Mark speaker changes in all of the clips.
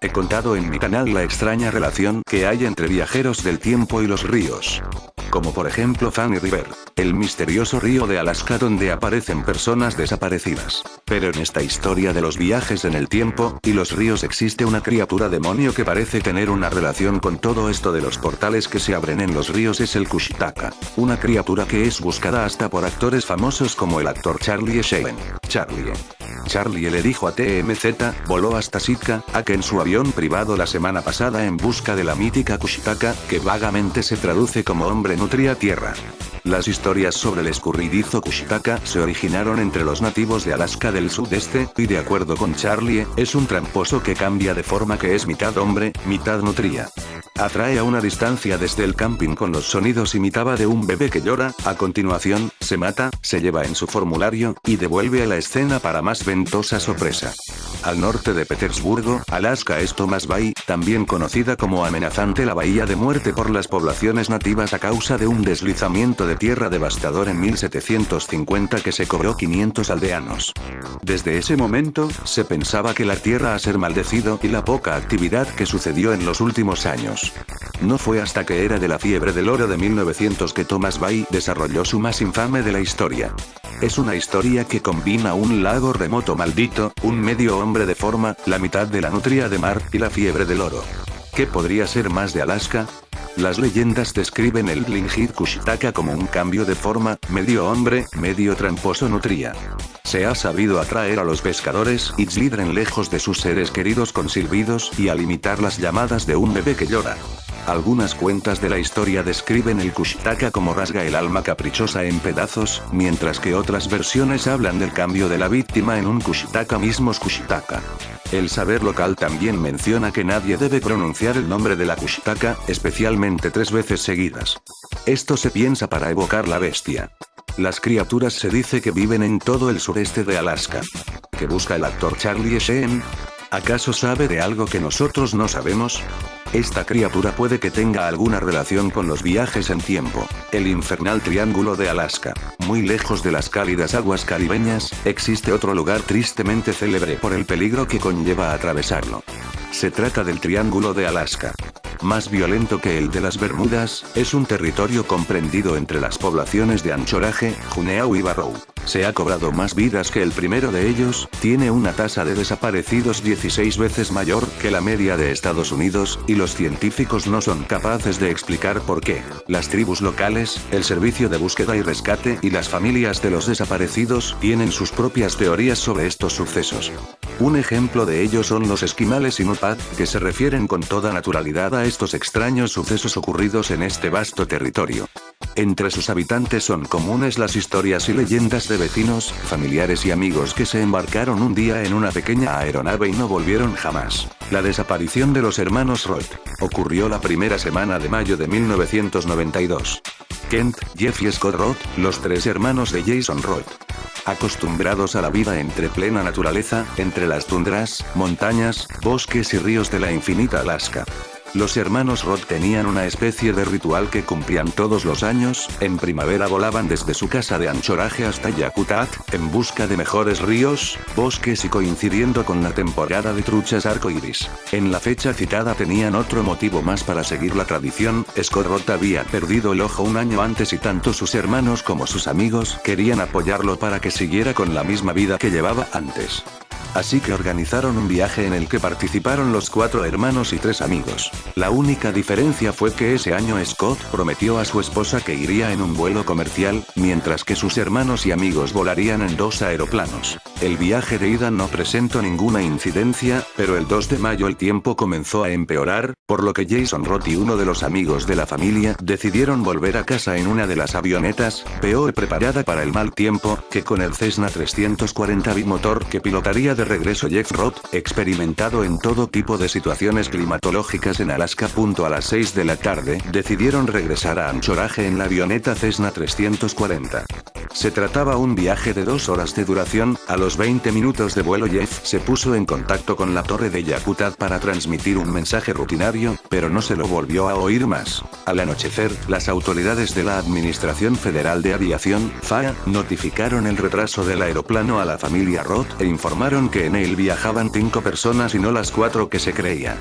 Speaker 1: He contado en mi canal la extraña relación que hay entre viajeros del tiempo y los ríos. Como por ejemplo Funny River, el misterioso río de Alaska donde aparecen personas desaparecidas. Pero en esta historia de los viajes en el tiempo y los ríos existe una criatura demonio que parece tener una relación con todo esto de los portales que se abren en los ríos. Es el Kushtaka, una criatura que es buscada hasta por actores famosos como el actor Charlie Sheen. Charlie le dijo a TMZ, voló hasta Sitka, en su avión privado la semana pasada en busca de la mítica Kushtaka, que vagamente se traduce como hombre nutria tierra. Las historias sobre el escurridizo Kushtaka se originaron entre los nativos de Alaska del sudeste, y de acuerdo con Charlie, es un tramposo que cambia de forma que es mitad hombre, mitad nutria. Atrae a una distancia desde el camping con los sonidos imitaba de un bebé que llora, a continuación, se mata, se lleva en su formulario, y devuelve a la escena para más ventosa sorpresa. Al norte de Petersburgo, Alaska es Thomas Bay, también conocida como amenazante la bahía de muerte por las poblaciones nativas a causa de un deslizamiento de tierra devastador en 1750 que se cobró 500 aldeanos. Desde ese momento, se pensaba que la tierra ha ser maldecido y la poca actividad que sucedió en los últimos años. No fue hasta que era de la fiebre del oro de 1900 que Thomas Bay desarrolló su más infame de la historia. Es una historia que combina un lago remoto maldito, un medio hombre de forma, la mitad de la nutria de mar, y la fiebre del oro. ¿Qué podría ser más de Alaska? Las leyendas describen el Tlingit Kushtaka como un cambio de forma, medio hombre, medio tramposo nutria. Se ha sabido atraer a los pescadores y Tzlidren lejos de sus seres queridos con silbidos y al imitar las llamadas de un bebé que llora. Algunas cuentas de la historia describen el Kushtaka como rasga el alma caprichosa en pedazos, mientras que otras versiones hablan del cambio de la víctima en un Kushtaka mismos Kushtaka. El saber local también menciona que nadie debe pronunciar el nombre de la Kushtaka, especialmente 3 veces seguidas. Esto se piensa para evocar la bestia. Las criaturas se dice que viven en todo el sureste de Alaska. ¿Qué busca el actor Charlie Sheen? ¿Acaso sabe de algo que nosotros no sabemos? Esta criatura puede que tenga alguna relación con los viajes en tiempo. El infernal Triángulo de Alaska. Muy lejos de las cálidas aguas caribeñas, existe otro lugar tristemente célebre por el peligro que conlleva atravesarlo. Se trata del Triángulo de Alaska. Más violento que el de las Bermudas, es un territorio comprendido entre las poblaciones de Anchorage, Juneau y Barrow. Se ha cobrado más vidas que el primero de ellos, tiene una tasa de desaparecidos 16 veces mayor que la media de Estados Unidos, y los científicos no son capaces de explicar por qué. Las tribus locales, el servicio de búsqueda y rescate y las familias de los desaparecidos tienen sus propias teorías sobre estos sucesos. Un ejemplo de ello son los esquimales Inupiat, que se refieren con toda naturalidad a estos extraños sucesos ocurridos en este vasto territorio. Entre sus habitantes son comunes las historias y leyendas de vecinos, familiares y amigos que se embarcaron un día en una pequeña aeronave y no volvieron jamás. La desaparición de los hermanos Roth ocurrió la primera semana de mayo de 1992. Kent, Jeff y Scott Roth, los 3 hermanos de Jason Roth. Acostumbrados a la vida entre plena naturaleza, entre las tundras, montañas, bosques y ríos de la infinita Alaska. Los hermanos Roth tenían una especie de ritual que cumplían todos los años. En primavera volaban desde su casa de Anchorage hasta Yakutat, en busca de mejores ríos, bosques y coincidiendo con la temporada de truchas arcoíris. En la fecha citada tenían otro motivo más para seguir la tradición. Scott Roth había perdido el ojo un año antes y tanto sus hermanos como sus amigos querían apoyarlo para que siguiera con la misma vida que llevaba antes. Así que organizaron un viaje en el que participaron los 4 hermanos y 3 amigos. La única diferencia fue que ese año Scott prometió a su esposa que iría en un vuelo comercial, mientras que sus hermanos y amigos volarían en 2 aeroplanos. El viaje de ida no presentó ninguna incidencia, pero el 2 de mayo el tiempo comenzó a empeorar, por lo que Jason Roth y uno de los amigos de la familia decidieron volver a casa en una de las avionetas, peor preparada para el mal tiempo, que con el Cessna 340 bimotor que pilotaría de regreso Jeff Roth, experimentado en todo tipo de situaciones climatológicas en Alaska. A las 6 de la tarde, decidieron regresar a Anchorage en la avioneta Cessna 340. Se trataba un viaje de 2 horas de duración. A los 20 minutos de vuelo Jeff se puso en contacto con la torre de Yakutat para transmitir un mensaje rutinario, pero no se lo volvió a oír más. Al anochecer, las autoridades de la Administración Federal de Aviación, FAA, notificaron el retraso del aeroplano a la familia Roth e informaron descubrieron que en él viajaban 5 personas y no las 4 que se creía.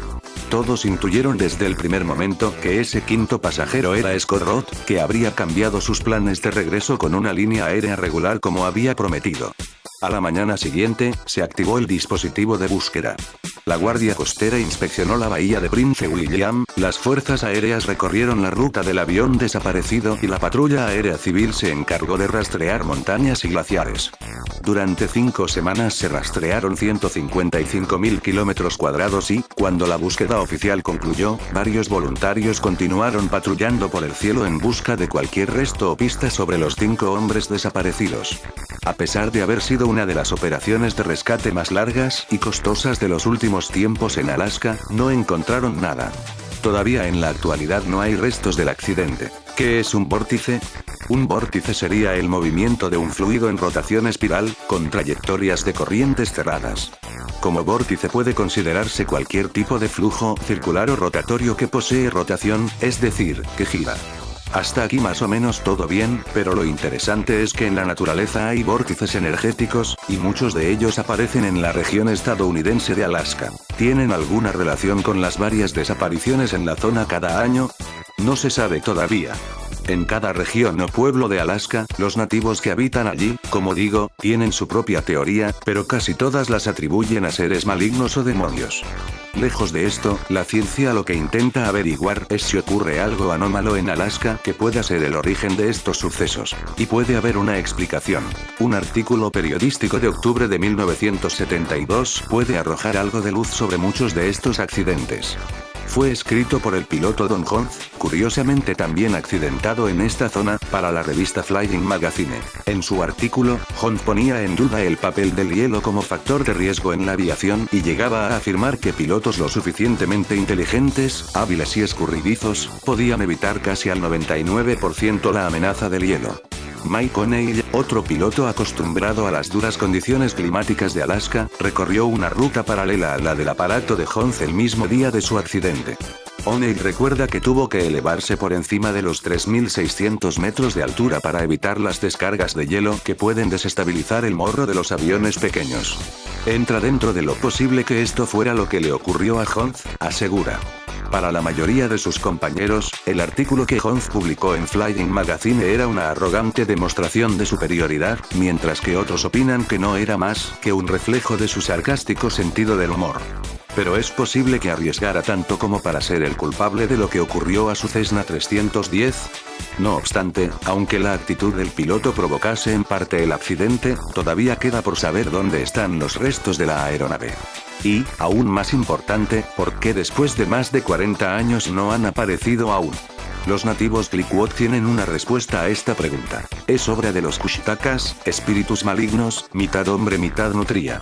Speaker 1: Todos intuyeron desde el primer momento que ese quinto pasajero era Scott Roth, que habría cambiado sus planes de regreso con una línea aérea regular como había prometido. A la mañana siguiente, se activó el dispositivo de búsqueda. La Guardia Costera inspeccionó la bahía de Prince William, las fuerzas aéreas recorrieron la ruta del avión desaparecido y la patrulla aérea civil se encargó de rastrear montañas y glaciares. Durante 5 semanas se rastrearon 155.000 kilómetros cuadrados y, cuando la búsqueda oficial concluyó, varios voluntarios continuaron patrullando por el cielo en busca de cualquier resto o pista sobre los 5 hombres desaparecidos. A pesar de haber sido una de las operaciones de rescate más largas y costosas de los últimos tiempos en Alaska, no encontraron nada. Todavía en la actualidad no hay restos del accidente. ¿Qué es un vórtice? Un vórtice sería el movimiento de un fluido en rotación espiral, con trayectorias de corrientes cerradas. Como vórtice puede considerarse cualquier tipo de flujo circular o rotatorio que posee rotación, es decir, que gira. Hasta aquí más o menos todo bien, pero lo interesante es que en la naturaleza hay vórtices energéticos, y muchos de ellos aparecen en la región estadounidense de Alaska. ¿Tienen alguna relación con las varias desapariciones en la zona cada año? No se sabe todavía. En cada región o pueblo de Alaska, los nativos que habitan allí, como digo, tienen su propia teoría, pero casi todas las atribuyen a seres malignos o demonios. Lejos de esto, la ciencia lo que intenta averiguar es si ocurre algo anómalo en Alaska que pueda ser el origen de estos sucesos. Y puede haber una explicación. Un artículo periodístico de octubre de 1972 puede arrojar algo de luz sobre muchos de estos accidentes. Fue escrito por el piloto Don Hunt, curiosamente también accidentado en esta zona, para la revista Flying Magazine. En su artículo, Hunt ponía en duda el papel del hielo como factor de riesgo en la aviación y llegaba a afirmar que pilotos lo suficientemente inteligentes, hábiles y escurridizos, podían evitar casi al 99% la amenaza del hielo. Mike O'Neill, otro piloto acostumbrado a las duras condiciones climáticas de Alaska, recorrió una ruta paralela a la del aparato de Hunt el mismo día de su accidente. O'Neill recuerda que tuvo que elevarse por encima de los 3.600 metros de altura para evitar las descargas de hielo que pueden desestabilizar el morro de los aviones pequeños. Entra dentro de lo posible que esto fuera lo que le ocurrió a Hunt, asegura. Para la mayoría de sus compañeros, el artículo que Hunt publicó en Flying Magazine era una arrogante demostración de superioridad, mientras que otros opinan que no era más que un reflejo de su sarcástico sentido del humor. Pero es posible que arriesgara tanto como para ser el culpable de lo que ocurrió a su Cessna 310. No obstante, aunque la actitud del piloto provocase en parte el accidente, todavía queda por saber dónde están los restos de la aeronave. Y, aún más importante, ¿por qué después de más de 40 años no han aparecido aún? Los nativos Cliquot tienen una respuesta a esta pregunta. Es obra de los Kushitakas, espíritus malignos, mitad hombre mitad nutria.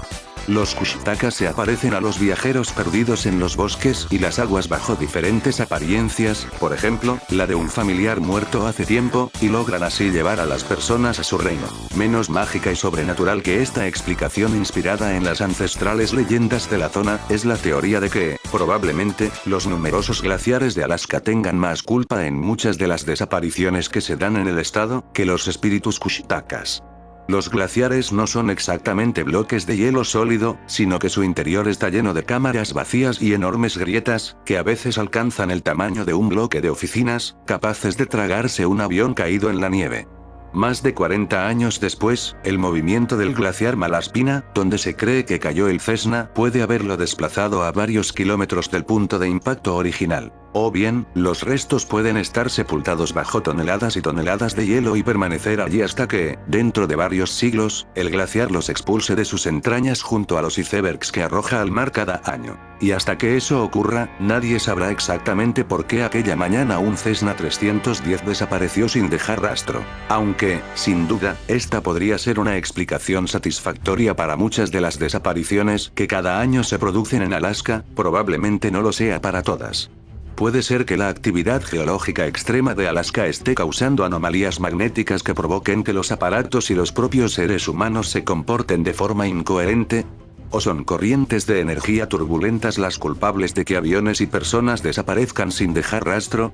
Speaker 1: Los Kushitakas se aparecen a los viajeros perdidos en los bosques y las aguas bajo diferentes apariencias, por ejemplo, la de un familiar muerto hace tiempo, y logran así llevar a las personas a su reino. Menos mágica y sobrenatural que esta explicación inspirada en las ancestrales leyendas de la zona, es la teoría de que, probablemente, los numerosos glaciares de Alaska tengan más culpa en muchas de las desapariciones que se dan en el estado, que los espíritus Kushitakas. Los glaciares no son exactamente bloques de hielo sólido, sino que su interior está lleno de cámaras vacías y enormes grietas, que a veces alcanzan el tamaño de un bloque de oficinas, capaces de tragarse un avión caído en la nieve. Más de 40 años después, el movimiento del glaciar Malaspina, donde se cree que cayó el Cessna, puede haberlo desplazado a varios kilómetros del punto de impacto original. O bien, los restos pueden estar sepultados bajo toneladas y toneladas de hielo y permanecer allí hasta que, dentro de varios siglos, el glaciar los expulse de sus entrañas junto a los icebergs que arroja al mar cada año. Y hasta que eso ocurra, nadie sabrá exactamente por qué aquella mañana un Cessna 310 desapareció sin dejar rastro. Aunque, sin duda, esta podría ser una explicación satisfactoria para muchas de las desapariciones que cada año se producen en Alaska, probablemente no lo sea para todas. Puede ser que la actividad geológica extrema de Alaska esté causando anomalías magnéticas que provoquen que los aparatos y los propios seres humanos se comporten de forma incoherente. ¿O son corrientes de energía turbulentas las culpables de que aviones y personas desaparezcan sin dejar rastro?